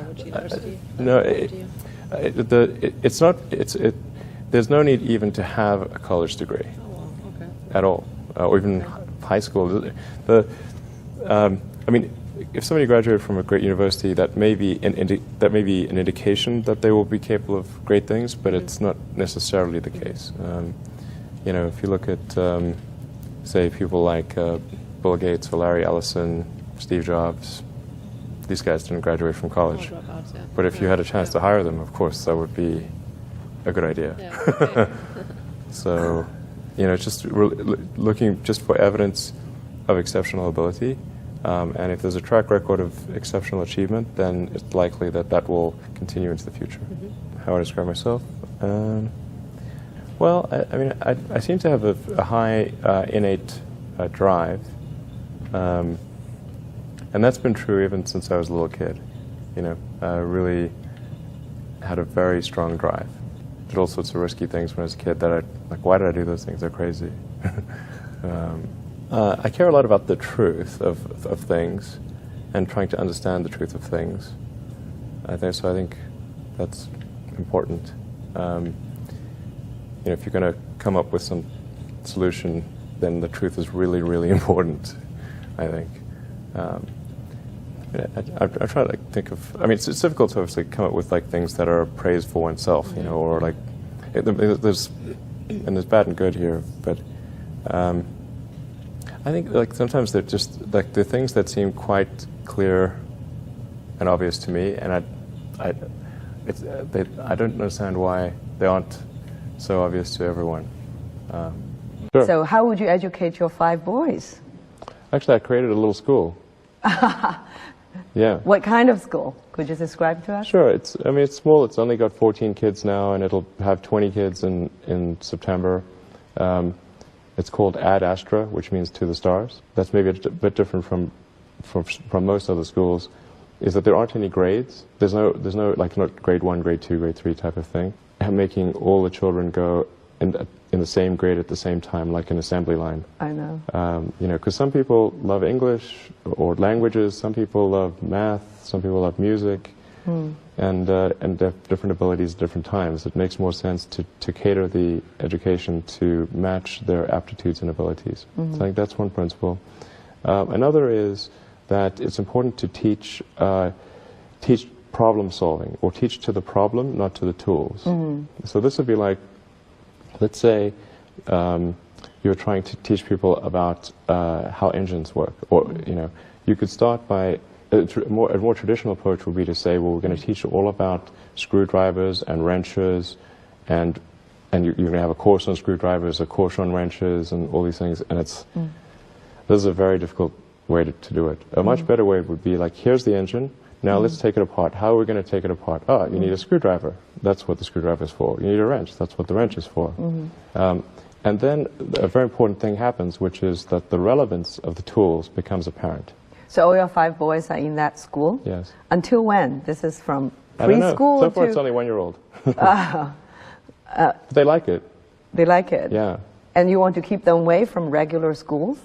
Which university? No, it's not. There's no need even to have a college degree at all, or even high school. I mean, if somebody graduated from a great university, that may be an indication that they will be capable of great things, but it's not necessarily the case. You know, if you look at, say, people like Bill Gates or Larry Ellison, Steve Jobs, these guys didn't graduate from college. Dropouts, yeah. But if you had a chance to hire them, of course, that would be a good idea. Yeah, okay. So, you know, just looking just for evidence of exceptional ability, and if there's a track record of exceptional achievement, then it's likely that that will continue into the future. Mm-hmm. How I describe myself? Well, I mean, I seem to have a high innate drive, and that's been true even since I was a little kid. You know, I really had a very strong drive. Did all sorts of risky things when I was a kid that why did I do those things? They're crazy. I care a lot about the truth of things and trying to understand the truth of things. I think that's important. You know, if you're going to come up with some solution, then the truth is really, really important, I think. I try to think of. I mean, it's difficult to obviously come up with things that are praise for oneself, you know, or there's bad and good here, but I think sometimes they're just the things that seem quite clear and obvious to me, and I don't understand why they aren't so obvious to everyone. Sure. So how would you educate your 5 boys? Actually, I created a little school. Yeah. What kind of school? Could you describe to us? Sure. It's small. It's only got 14 kids now, and it'll have 20 kids in September. It's called Ad Astra, which means to the stars. That's maybe a bit different from most other schools, is that there aren't any grades. There's no not grade 1, grade 2, grade 3 type of thing. Making all the children go in the same grade at the same time, like an assembly line. I know. You know, because some people love English or languages, some people love math, some people love music, and they have different abilities at different times. It makes more sense to cater the education to match their aptitudes and abilities. So I think that's one principle. Another is that it's important to teach problem solving, or teach to the problem, not to the tools. So this would be like, let's say you're trying to teach people about how engines work, or you know, you could start by a more traditional approach would be to say, well, we're going to teach you all about screwdrivers and wrenches, and you're going to have a course on screwdrivers, a course on wrenches, and all these things. And this is a very difficult way to do it. A much better way would be like, here's the engine. Now let's take it apart. How are we going to take it apart? Oh, you need a screwdriver. That's what the screwdriver is for. You need a wrench. That's what the wrench is for. And then a very important thing happens, which is that the relevance of the tools becomes apparent. So all your 5 boys are in that school? Yes. Until when? This is from preschool? I don't know. So far it's only 1-year-old. They like it. They like it? Yeah. And you want to keep them away from regular schools?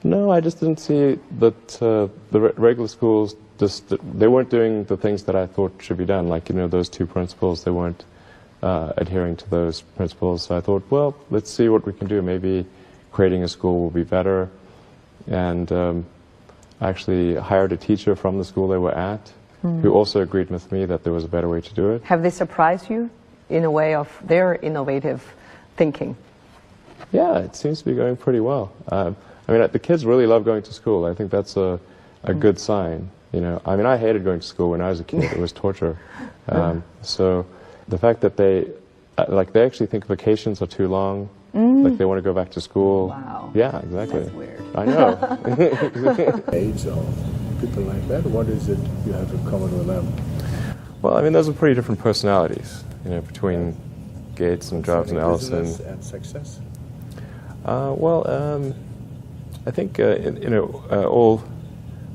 No, I just didn't see that the regular schools, they weren't doing the things that I thought should be done. Like, you know, those 2 principles, they weren't adhering to those principles. So I thought, well, let's see what we can do. Maybe creating a school will be better. And I actually hired a teacher from the school they were at, who also agreed with me that there was a better way to do it. Have they surprised you in a way of their innovative thinking? Yeah, it seems to be going pretty well. I mean, the kids really love going to school. I think that's a good sign. You know, I mean, I hated going to school when I was a kid. It was torture. So the fact that they actually think vacations are too long, like they want to go back to school. Wow. Yeah, exactly. That's weird. I know. Age or people like that, what is it you have in common with them? Well, I mean, those are pretty different personalities, you know, between Gates and Jobs and Ellison. Business and success? I think you know,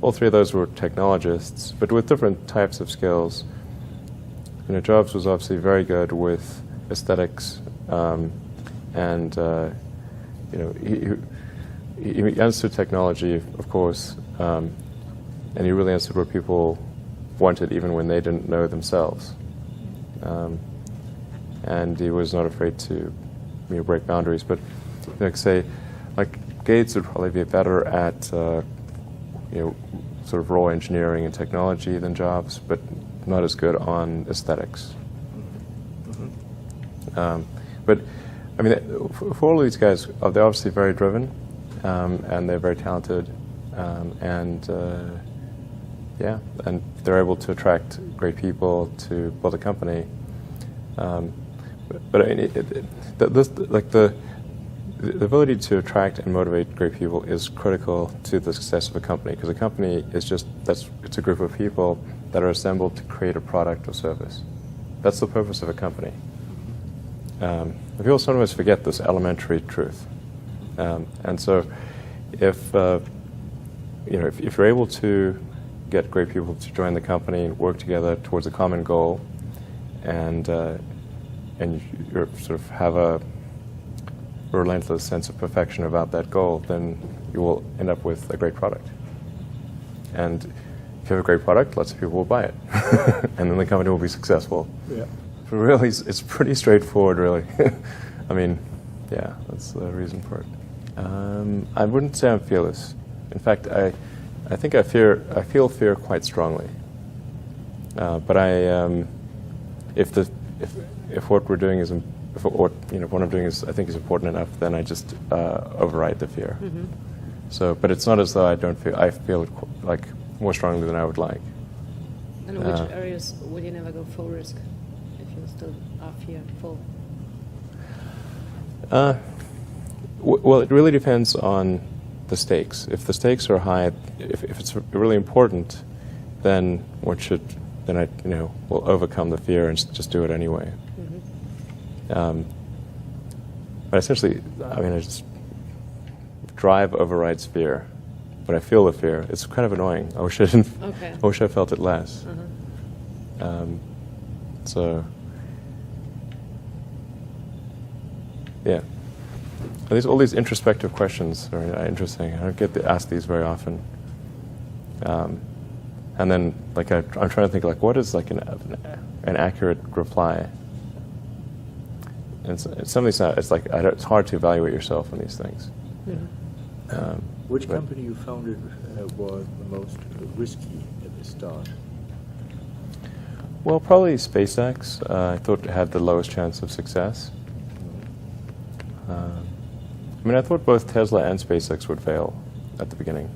all 3 of those were technologists, but with different types of skills. You know, Jobs was obviously very good with aesthetics, and you know, he understood technology, of course, and he really understood what people wanted even when they didn't know themselves. And he was not afraid to break boundaries. But say, like Gates would probably be better at sort of raw engineering and technology than Jobs, but not as good on aesthetics. But I mean, for all of these guys, they're obviously very driven, and they're very talented, and they're able to attract great people to build a company. But I mean, the ability to attract and motivate great people is critical to the success of a company, because a company is it's a group of people that are assembled to create a product or service. That's the purpose of a company. People sometimes forget this elementary truth, and so if you're able to get great people to join the company and work together towards a common goal, and you sort of have a relentless sense of perfection about that goal, then you will end up with a great product. And if you have a great product, lots of people will buy it, and then the company will be successful. Yeah. But really, it's pretty straightforward, really. I mean, yeah, that's the reason for it. I wouldn't say I'm fearless. In fact, I think I feel fear quite strongly. But if what we're doing is what I'm doing I think is important enough, then I just override the fear. Mm-hmm. So, but it's not as though I don't feel. I feel it like more strongly than I would like. And in which areas would you never go full risk if you still are fearful? Well, it really depends on the stakes. If the stakes are high, if it's really important, then I will overcome the fear and just do it anyway. Mm-hmm. But essentially, I mean, drive overrides fear. But I feel the fear. It's kind of annoying. I wish I didn't. Okay. I wish I felt it less. Uh-huh. So, yeah. All these introspective questions are interesting. I don't get asked these very often. And then, like, I'm trying to think, like, what is like an accurate reply? And some of these, it's hard to evaluate yourself on these things. Mm-hmm. Which company you founded was the most risky at the start? Well, probably SpaceX. I thought it had the lowest chance of success. I mean, I thought both Tesla and SpaceX would fail at the beginning.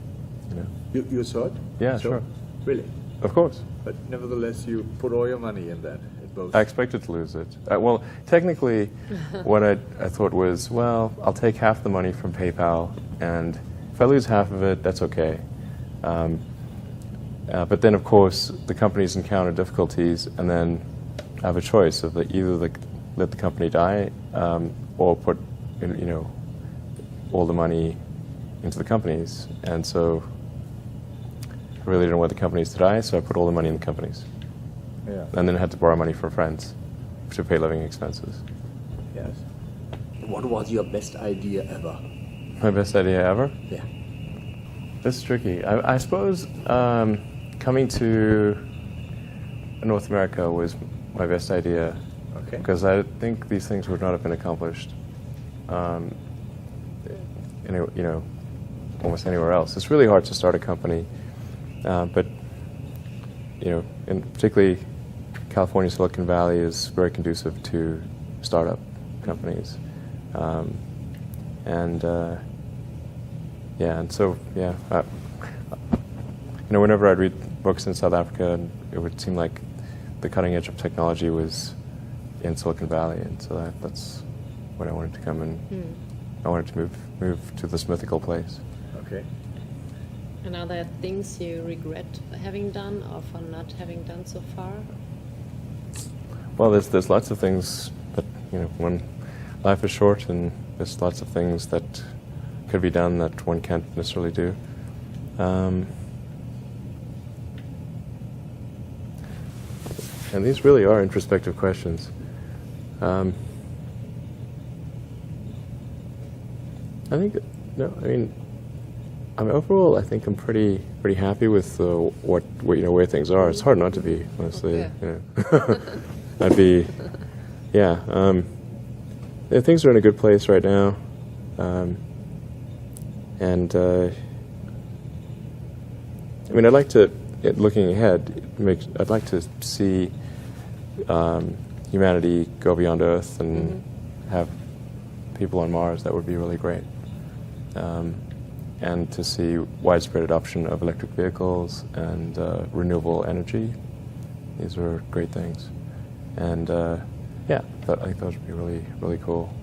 You thought? Yeah, sure. Really? Of course. But nevertheless, you put all your money in that, in both. I expected to lose it. Well, technically, what I thought was, well, I'll take half the money from PayPal, and if I lose half of it, that's okay. But then, of course, the companies encounter difficulties, and then I have a choice of either let the company die, or put, all the money into the companies. And so I really didn't want the companies to die, so I put all the money in the companies. Yeah. And then I had to borrow money from friends to pay living expenses. Yes. What was your best idea ever? My best idea ever? Yeah. This is tricky. I suppose coming to North America was my best idea. Okay. Because I think these things would not have been accomplished, almost anywhere else. It's really hard to start a company, but in particularly California, Silicon Valley is very conducive to startup companies, and so whenever I'd read books in South Africa, it would seem like the cutting edge of technology was in Silicon Valley, and so that's when I wanted to come and I wanted to move to this mythical place. Okay. And are there things you regret having done or for not having done so far? Well, there's lots of things, but when life is short, and there's lots of things that could be done that one can't necessarily do. And these really are introspective questions. I think, I mean, overall, I think I'm pretty happy with what where things are. It's hard not to be, honestly. Yeah. You know. I'd be, yeah. Things are in a good place right now, and I mean, I'd like to, looking ahead, I'd like to see humanity go beyond Earth and have people on Mars. That would be really great. And to see widespread adoption of electric vehicles and renewable energy. These are great things. And yeah, I think those would be really, really cool.